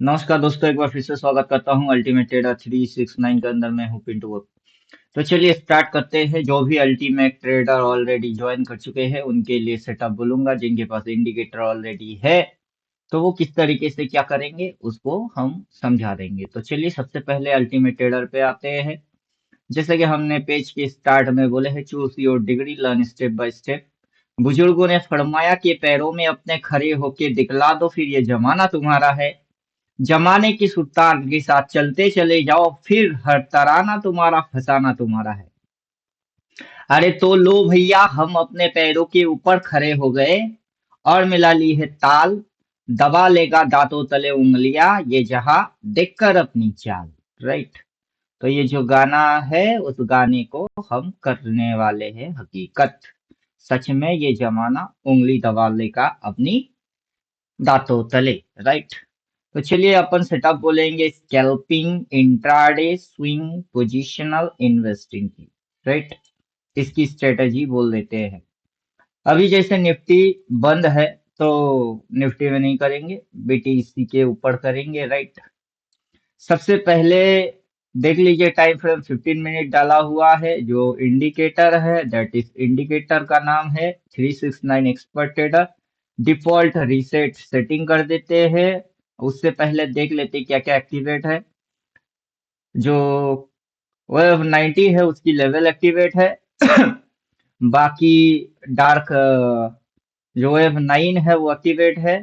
नमस्कार दोस्तों, एक बार फिर से स्वागत करता हूं अल्टीमेट ट्रेडर 369 के अंदर। मैं हूं पिंटू वक्त। तो चलिए स्टार्ट करते हैं। जो भी अल्टीमेट ट्रेडर ऑलरेडी ज्वाइन कर चुके हैं उनके लिए सेटअप बोलूंगा। जिनके पास इंडिकेटर ऑलरेडी है तो वो किस तरीके से क्या करेंगे उसको हम समझा देंगे। तो चलिए सबसे पहले अल्टीमेट ट्रेडर पे आते हैं। जैसे कि हमने पेज के स्टार्ट में बोले हैं, choose your degree, learn step by step. बुजुर्गों ने फरमाया कि पैरों में अपने खड़े होके दिखला दो, फिर ये जमाना तुम्हारा है। जमाने की सुल्तान के साथ चलते चले जाओ, फिर हर तराना तुम्हारा, फसाना तुम्हारा है। अरे तो लो भैया, हम अपने पैरों के ऊपर खड़े हो गए और मिला ली है ताल। दबा लेगा दांतों तले उंगलियां, ये जहां देखकर अपनी चाल। राइट। तो ये जो गाना है उस गाने को हम करने वाले हैं हकीकत। सच में ये जमाना उंगली दबा लेगा अपनी दांतों तले। राइट। तो चलिए अपन सेटअप बोलेंगे, scalping, intraday, swing, positional investing की। राइट। इसकी स्ट्रेटजी बोल देते हैं। अभी जैसे निफ्टी बंद है तो निफ्टी में नहीं करेंगे, बीटीसी के ऊपर करेंगे। राइट। सबसे पहले देख लीजिए, टाइम फ्रेम 15 मिनट डाला हुआ है। जो इंडिकेटर है दैट इज इंडिकेटर का नाम है 369 expert trader. Default reset setting कर देते हैं। उससे पहले देख लेते क्या क्या एक्टिवेट है। जो वेव 90 है उसकी लेवल एक्टिवेट है। बाकी डार्क जो वेव 9 है वो एक्टिवेट है।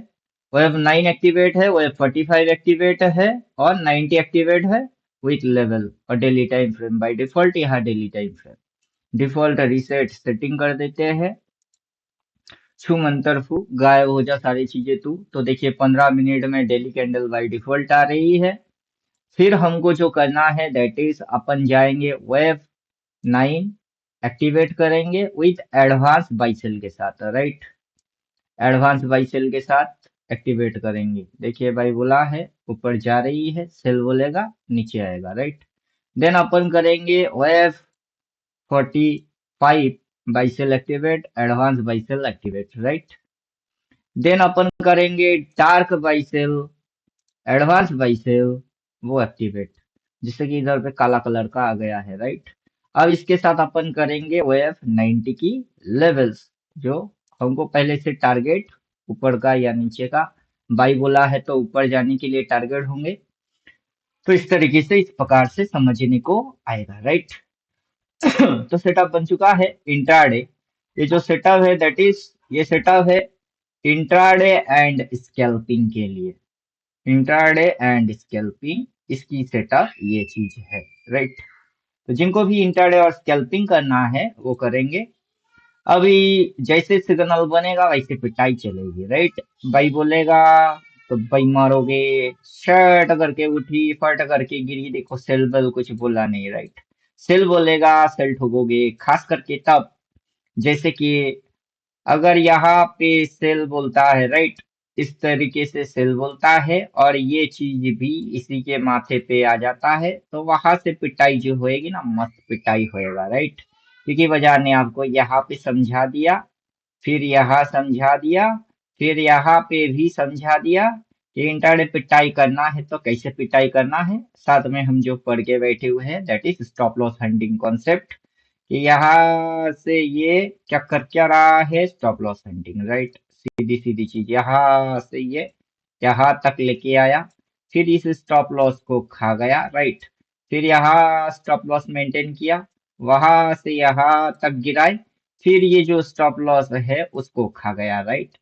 वेव 9 एक्टिवेट है, वेव 45 एक्टिवेट है और 90 एक्टिवेट है विथ लेवल और daily time frame. By default यहाँ daily time frame. Default reset setting कर देते हैं। छू मंतर फू, गायब हो जा सारी चीजें तू। तो देखिए 15 मिनट में डेली कैंडल बाय डिफॉल्ट आ रही है। फिर हमको जो करना है दैट इज अपन जाएंगे वेव 9 एक्टिवेट करेंगे विथ एडवांस बाई सेल के साथ। राइट। एडवांस बाई सेल के साथ एक्टिवेट करेंगे। देखिए भाई बोला है ऊपर जा रही है, सेल बोलेगा नीचे आएगा। राइट। देन अपन करेंगे wave 45 buy sell activate, advance buy sell activate. Right. Then अपन करेंगे dark buy sell, advance buy sell वो एक्टिवेट, जिससे कि इधर पे काला कलर का आ गया है। राइट। अब इसके साथ अपन करेंगे वेव 90 की लेवल्स, जो हमको पहले से टारगेट ऊपर का या नीचे का बाई बोला है तो ऊपर जाने के लिए टारगेट होंगे। तो इस तरीके से इस प्रकार से समझने को आएगा। राइट। तो सेटअप बन चुका है इंट्राडे। ये जो सेटअप है दैट इज ये सेटअप है इंट्राडे एंड स्कैल्पिंग के लिए। इंट्राडे एंड स्कैल्पिंग इसकी सेटअप ये चीज है। राइट। तो जिनको भी इंट्राडे और स्कैल्पिंग करना है वो करेंगे। अभी जैसे सिग्नल बनेगा वैसे पिटाई चलेगी। राइट। भाई बोलेगा तो भाई मारोगे। शर्ट करके उठी, फट करके गिरी, देखो सेल बेल कुछ बोला नहीं। राइट। सेल बोलेगा सेल ठोकोगे, खास करके तब जैसे कि अगर यहाँ पे सेल बोलता है। राइट। इस तरीके से सेल बोलता है और ये चीज भी इसी के माथे पे आ जाता है तो वहां से पिटाई जो होएगी ना, मस्त पिटाई होएगा। राइट। क्योंकि बाजार ने आपको यहाँ पे समझा दिया, फिर यहाँ समझा दिया, फिर यहाँ पे भी समझा दिया कि इंटरडे पिटाई करना है तो कैसे पिटाई करना है। साथ में हम जो पढ़ के बैठे हुए हैं that is stop loss hunting concept, कि यहाँ से ये क्या कर क्या रहा है, स्टॉप लॉस हंटिंग। राइट। सीधी सीधी चीज, यहाँ से ये यहाँ तक लेके आया, फिर इस स्टॉप लॉस को खा गया। राइट। फिर यहाँ स्टॉप लॉस मेंटेन किया, वहां से यहाँ तक गिराए, फिर ये जो स्टॉप लॉस है उसको खा गया। राइट।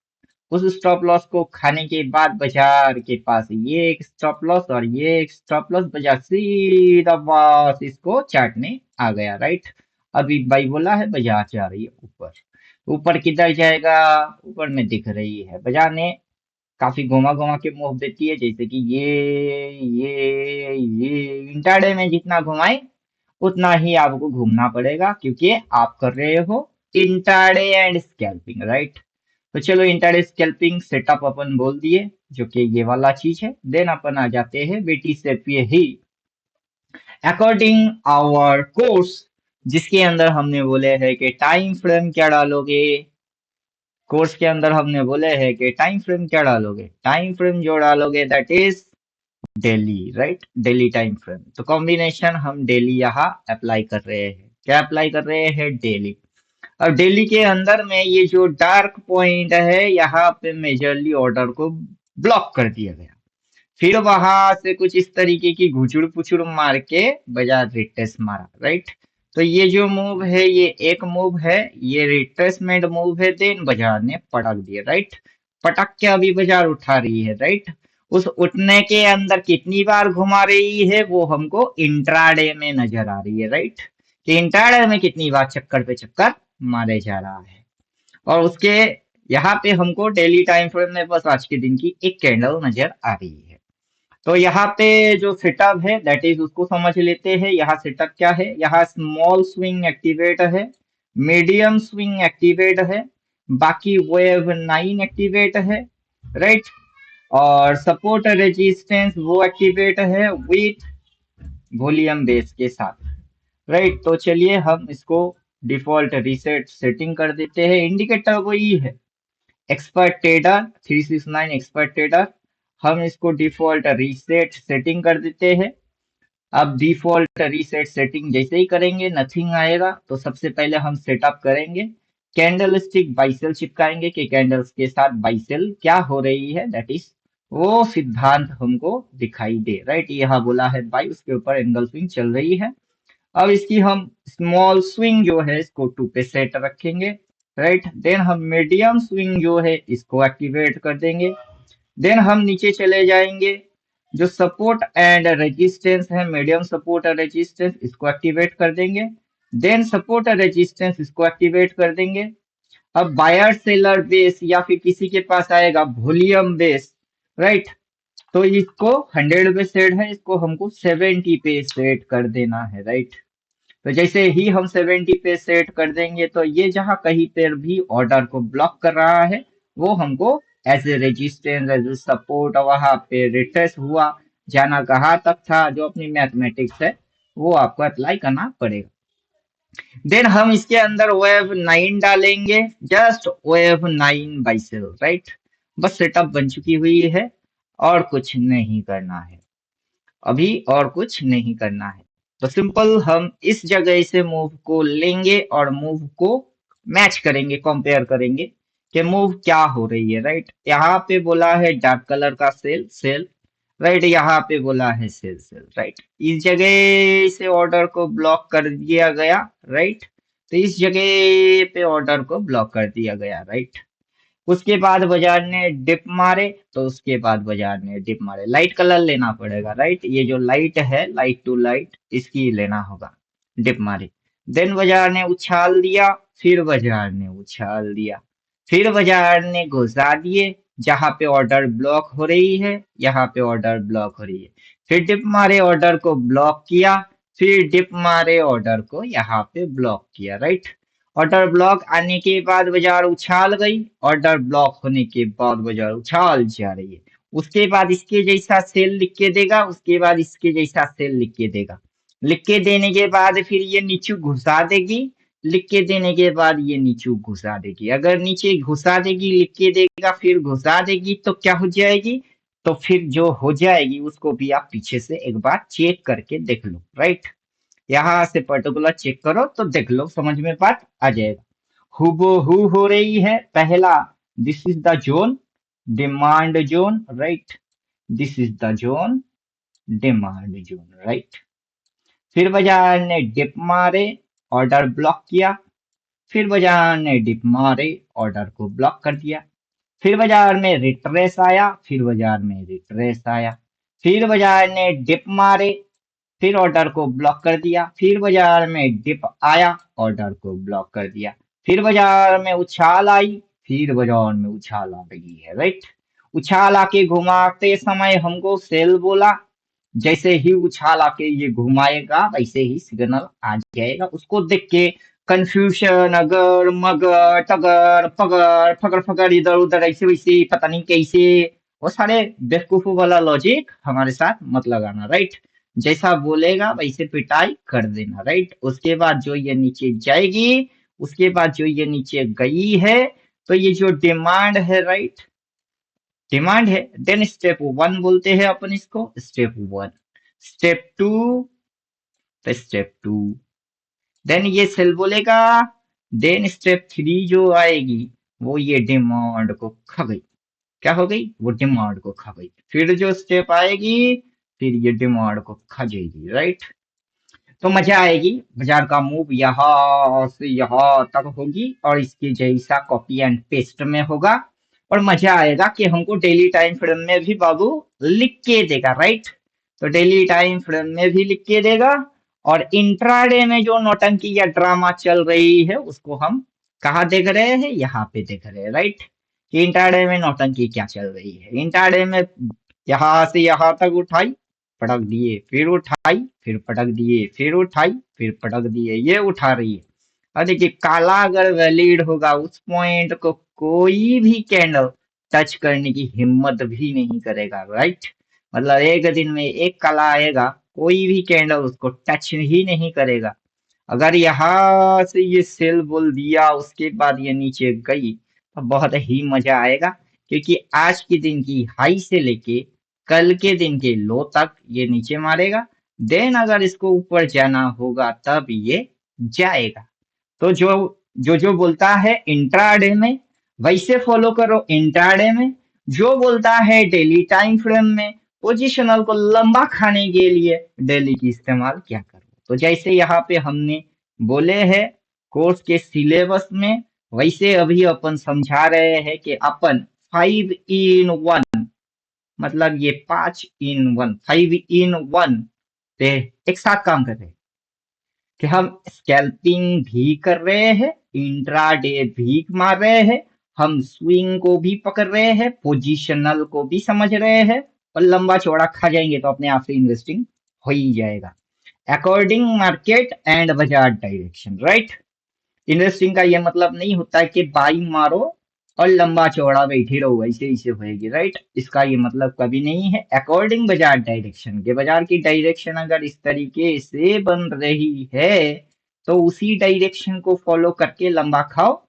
उस स्टॉप लॉस को खाने के बाद बाजार के पास ये एक स्टॉप लॉस और ये एक स्टॉप लॉस, बाजार सीधा बस इसको चाटने आ गया। राइट। अभी भाई बोला है बाजार जा रही है ऊपर। ऊपर किधर जाएगा, ऊपर में दिख रही है बाजार ने काफी घुमा घुमा के मूव देती है। जैसे कि ये इंटरडे में जितना घुमाए उतना ही आपको घूमना पड़ेगा, क्योंकि आप कर रहे हो इंटरडे एंड स्कैल्पिंग। राइट। तो चलो इंटरडे स्कैल्पिंग सेटअप अपन बोल दिए, जो कि ये वाला चीज है। देन अपन आ जाते हैं बेटी से पे ही अकॉर्डिंग आवर कोर्स, जिसके अंदर हमने बोले हैं कि टाइम फ्रेम क्या डालोगे। कोर्स के अंदर हमने बोले हैं कि टाइम फ्रेम क्या डालोगे, टाइम फ्रेम जो डालोगे that is daily, right, daily time frame. तो कॉम्बिनेशन हम डेली यहाँ अप्लाई कर रहे हैं। क्या अप्लाई कर रहे हैं? डेली। और डेली के अंदर में ये जो डार्क पॉइंट है यहाँ पे मेजरली ऑर्डर को ब्लॉक कर दिया गया। फिर वहां से कुछ इस तरीके की घुचुड़ पुचुड़ मार के बाजार रिट्रेस मारा, राइट। तो ये जो मूव है ये एक मूव है, ये रिट्रेसमेंट मूव है, देन बाजार ने पटक दिया, राइट। पटक के अभी बाजार उठा रही है, राइट। उस उठने के अंदर कितनी बार घुमा रही है वो हमको इंट्राडे में नजर आ रही है, राइट। कि इंट्राडे में कितनी बार चक्कर पे चक्कर मारे जा रहा है। और उसके यहाँ पे हमको डेली टाइम फ्रेम में बस आज के दिन की एक कैंडल नजर आ रही है। तो यहाँ पे जो सेटअप है दैट इज उसको समझ लेते हैं। यहाँ सेटअप क्या है? यहाँ स्मॉल स्विंग एक्टिवेट है, मीडियम स्विंग एक्टिवेट है, बाकी वेव 9 एक्टिवेट है, राइट। और सपोर्ट रेजिस्टेंस वो एक्टिवेट है विथ वॉल्यूम बेस के साथ, राइट। तो चलिए हम इसको डिफॉल्ट रीसेट सेटिंग कर देते हैं। इंडिकेटर वही है, एक्सपर्ट ट्रेडर 369 एक्सपर्ट ट्रेडर। हम इसको डिफॉल्ट रीसेट सेटिंग कर देते हैं। अब डिफॉल्ट रीसेट सेटिंग जैसे ही करेंगे नथिंग आएगा। तो सबसे पहले हम सेटअप करेंगे, कैंडल स्टिक बाइसेल चिपकाएंगे कि कैंडल्स के साथ बाइसेल क्या हो रही है, दैट इज वो सिद्धांत हमको दिखाई दे, राइट। यहाँ बोला है बाई, उसके ऊपर एंगल स्विंग चल रही है। अब इसकी हम स्मॉल स्विंग जो है इसको 2 पे सेट रखेंगे, राइट। देन हम मीडियम स्विंग जो है इसको एक्टिवेट कर देंगे। देन हम नीचे चले जाएंगे, जो सपोर्ट एंड रेजिस्टेंस है, मीडियम सपोर्ट और रेजिस्टेंस, इसको एक्टिवेट कर देंगे। देन सपोर्ट और रेजिस्टेंस इसको एक्टिवेट कर देंगे। अब बायर सेलर बेस या फिर किसी के पास आएगा वॉल्यूम बेस, राइट। तो इसको 100 पे सेट है, इसको हमको 70 पे सेट कर देना है, राइट। तो जैसे ही हम 70 पे सेट कर देंगे तो ये जहां कहीं पर भी ऑर्डर को ब्लॉक कर रहा है वो हमको as a resistance as a support वहां पे रिट्रेस हुआ, जाना कहाँ तक था, जो अपनी मैथमेटिक्स है वो आपको अप्लाई करना पड़ेगा। देन हम इसके अंदर वेव 9 डालेंगे, जस्ट वेव 9 बाइसेल, राइट। बस सेटअप बन चुकी हुई है, और कुछ नहीं करना है अभी, और कुछ नहीं करना है। तो सिंपल हम इस जगह से मूव को लेंगे और मूव को मैच करेंगे, कंपेयर करेंगे कि मूव क्या हो रही है, राइट। यहाँ पे बोला है डार्क कलर का सेल सेल, राइट। यहाँ पे बोला है सेल सेल, राइट। इस जगह से ऑर्डर को ब्लॉक कर दिया गया, राइट। तो इस जगह पे ऑर्डर को ब्लॉक कर दिया गया, राइट। उसके बाद बाजार ने डिप मारे, तो उसके बाद बाजार ने डिप मारे, लाइट कलर लेना पड़ेगा, राइट। ये जो लाइट है, लाइट टू लाइट, इसकी लेना होगा। डिप मारे, देन बाजार ने उछाल दिया, फिर बाजार ने उछाल दिया, फिर बाजार ने घुसा दिए। जहां पे ऑर्डर ब्लॉक हो रही है यहाँ पे ऑर्डर ब्लॉक हो रही है, फिर डिप मारे ऑर्डर को ब्लॉक किया, फिर डिप मारे ऑर्डर को यहाँ पे ब्लॉक किया, राइट। ऑर्डर ब्लॉक आने के बाद बाजार उछाल गई, ऑर्डर ब्लॉक होने के बाद बाजार उछाल जा रही है। उसके बाद इसके जैसा सेल लिख के देगा, उसके बाद इसके जैसा सेल लिख के देगा। लिख के देने के बाद फिर ये नीचे घुसा देगी, लिख के देने के बाद ये नीचे घुसा देगी। अगर नीचे घुसा देगी, लिख के देगा, फिर घुसा देगी, तो क्या हो जाएगी? तो फिर जो हो जाएगी उसको भी आप पीछे से एक बार चेक करके देख लो, राइट। यहाँ से पर्टिकुलर चेक करो तो देख लो, समझ में बात आ जाएगा। हुबहू हो रही है। पहला, this is the zone, demand zone, right. This is the zone, demand zone, right. फिर बाजार ने डिप मारे, ऑर्डर ब्लॉक किया, फिर बाजार ने डिप मारे, ऑर्डर को ब्लॉक कर दिया, फिर बाजार में रिट्रेस आया, फिर बाजार में रिट्रेस आया, फिर बाजार ने डिप मारे, फिर ऑर्डर को ब्लॉक कर दिया, फिर बाजार में डिप आया, ऑर्डर को ब्लॉक कर दिया, फिर बाजार में उछाल आई, फिर बाजार में उछाल आ रही है, राइट। उछाल आके घुमाते समय हमको सेल बोला, जैसे ही उछाल आके ये घुमाएगा वैसे ही सिग्नल आ जाएगा। उसको देख के कंफ्यूजन, अगर मगर टगर पगर फगर फगर इधर उधर ऐसे वैसे पता नहीं कैसे, वो सारे बेवकूफों वाला लॉजिक हमारे साथ मत लगाना, राइट। जैसा बोलेगा वैसे पिटाई कर देना, राइट। उसके बाद जो ये नीचे जाएगी, उसके बाद जो ये नीचे गई है, तो ये जो डिमांड है, राइट, डिमांड है। देन स्टेप 1 बोलते हैं अपन इसको, स्टेप 1। स्टेप 2, तो स्टेप 2, देन ये सेल बोलेगा। देन स्टेप 3 जो आएगी वो ये डिमांड को खा गई। क्या हो गई? वो डिमांड को खा गई। फिर जो स्टेप आएगी, फिर ये डिमांड को खा जाएगी, राइट। तो मजा आएगी, बाजार का मूव यहाँ से यहाँ तक होगी और इसके जैसा कॉपी एंड पेस्ट में होगा। और मजा आएगा कि हमको डेली टाइम फ्रेम में भी बाबू लिख के देगा, राइट। तो डेली टाइम फ्रेम में भी लिख के देगा। और इंट्राडे में जो नौटंकी या ड्रामा चल रही है उसको हम कहाँ देख रहे हैं? यहाँ पे देख रहे हैं, राइट। कि इंट्राडे में नौटंकी क्या चल रही है। इंट्राडे में यहाँ से यहाँ तक उठाई, पटक दिए, फिर उठाई, फिर पटक दिए, फिर उठाई, फिर पटक दिए, ये उठा रही है। और देखिए काला अगर वैलिड होगा उस पॉइंट को कोई भी कैंडल टच करने की हिम्मत भी नहीं करेगा, राइट। मतलब एक दिन में एक काला आएगा, कोई भी कैंडल उसको टच ही नहीं करेगा। अगर यहाँ से ये सेल बोल दिया उसके बाद ये नीचे गई तो बहुत ही मजा आएगा, क्योंकि आज के दिन की हाई से लेके कल के दिन के लो तक ये नीचे मारेगा। देन अगर इसको ऊपर जाना होगा तब ये जाएगा। तो जो बोलता है इंट्राडे में वैसे फॉलो करो इंट्राडे में। जो बोलता है डेली टाइम फ्रेम में पोजिशनल को लंबा खाने के लिए डेली की इस्तेमाल क्या करो। तो जैसे यहाँ पे हमने बोले हैं कोर्स के सिलेबस में, वैसे अभी अपन समझा रहे हैं कि अपन 5 in 1, मतलब ये 5 in 1, 5 in 1 पे एक साथ काम कर रहे हैं कि हम स्कैल्पिंग भी कर रहे हैं, इंट्राडे भी मार रहे हैं, हम स्विंग को भी पकड़ रहे हैं, पोजिशनल को भी समझ रहे हैं। और लंबा चौड़ा खा जाएंगे तो अपने आप से इन्वेस्टिंग हो ही जाएगा अकॉर्डिंग मार्केट एंड बाजार डायरेक्शन, राइट। इन्वेस्टिंग का ये मतलब नहीं होता है कि बाई मारो और लंबा चौड़ा बैठे रहो ऐसे ऐसे होएगी, राइट। इसका ये मतलब कभी नहीं है। अकॉर्डिंग बाजार डायरेक्शन के, बाजार की डायरेक्शन अगर इस तरीके से बन रही है तो उसी डायरेक्शन को फॉलो करके लंबा खाओ।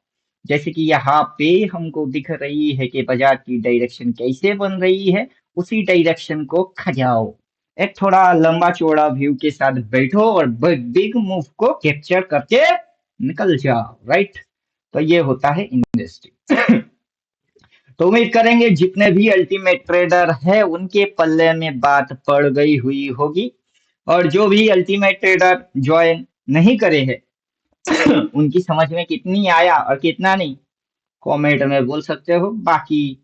जैसे कि यहाँ पे हमको दिख रही है कि बाजार की डायरेक्शन कैसे बन रही है, उसी डायरेक्शन को खजाओ। एक थोड़ा लंबा चौड़ा व्यू के साथ बैठो और बिग मूव को कैप्चर करके निकल जाओ, राइट। तो ये होता है इन्वेस्टिंग। तो उम्मीद करेंगे जितने भी अल्टीमेट ट्रेडर है उनके पल्ले में बात पड़ गई हुई होगी। और जो भी अल्टीमेट ट्रेडर ज्वाइन नहीं करे हैं उनकी समझ में कितनी आया और कितना नहीं, कमेंट में बोल सकते हो। बाकी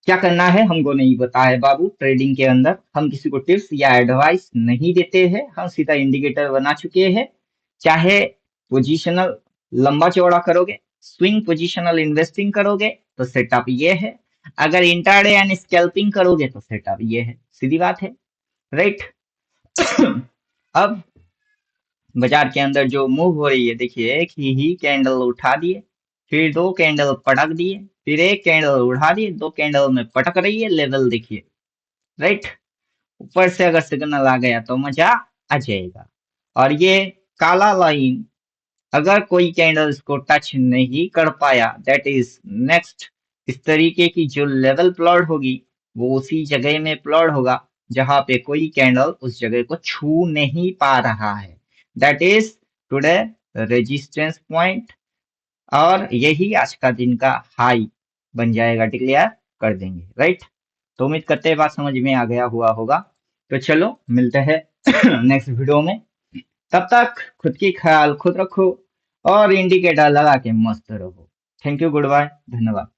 क्या करना है हमको नहीं पता है बाबू। ट्रेडिंग के अंदर हम किसी को टिप्स या एडवाइस नहीं देते हैं, हम सीधा इंडिकेटर बना चुके हैं। चाहे पोजिशनल लंबा चौड़ा करोगे, स्विंग पोजिशनल इन्वेस्टिंग करोगे तो सेटअप ये है। अगर इंट्राडे एंड स्कैल्पिंग करोगे तो सेटअप ये है, सीधी बात है, राइट। अब बाजार के अंदर जो मूव हो रही है देखिए, एक ही कैंडल उठा दिए, फिर दो कैंडल पटक दिए, फिर एक कैंडल उठा दिए, दो कैंडल में पटक रही है, लेवल देखिए, राइट। ऊपर से अगर सिग्नल आ गया तो मजा आ जाएगा। और ये काला लाइन अगर कोई कैंडल इसको टच नहीं कर पाया, दैट इज नेक्स्ट इस तरीके की जो लेवल प्लॉट होगी वो उसी जगह में प्लॉट होगा जहां पे कोई कैंडल उस जगह को छू नहीं पा रहा है, that is today resistance point. और यही आज का दिन का हाई बन जाएगा, डिक्लेयर कर देंगे, राइट। तो उम्मीद करते हैं बात समझ में आ गया हुआ होगा। तो चलो मिलते हैं नेक्स्ट वीडियो में। तब तक खुद की ख्याल खुद रखो और इंडिकेटर लगा के मस्त रहो। थैंक यू, गुड बाय, धन्यवाद।